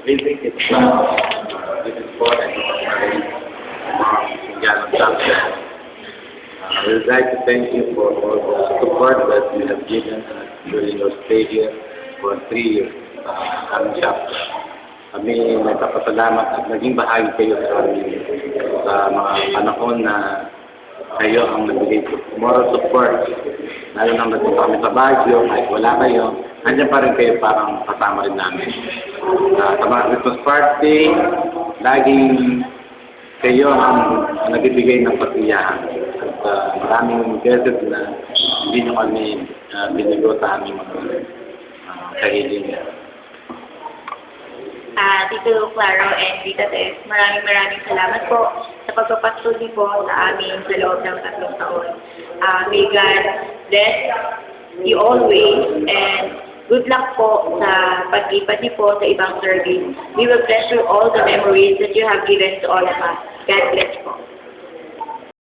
Living is this is for we would like to thank you for all the support that you have given us during your stay here for 3 years. Aming chapter. Kami nagpapasalamat at naging bahagi kayo sa amin sa mga panahon na kayo ang nagbigay moral support. Lalo na nagpunta kami sa Baguio, kahit wala kayo, nandiyan pa rin kayo parang kasama rin namin. Sa mga Christmas party, laging kayo ang nagbibigay ng pasiyahan. At maraming beses na hindi nyo kami binigo sa aming mga kahilingan. Tito Claro and Tita Tess, maraming salamat po sa pagpapatuloy po sa amin sa loob ng 3 taon. May God bless you always and good luck po sa pag-ipat niyo po sa ibang service. We will treasure all the memories that you have given to all of us. God bless po.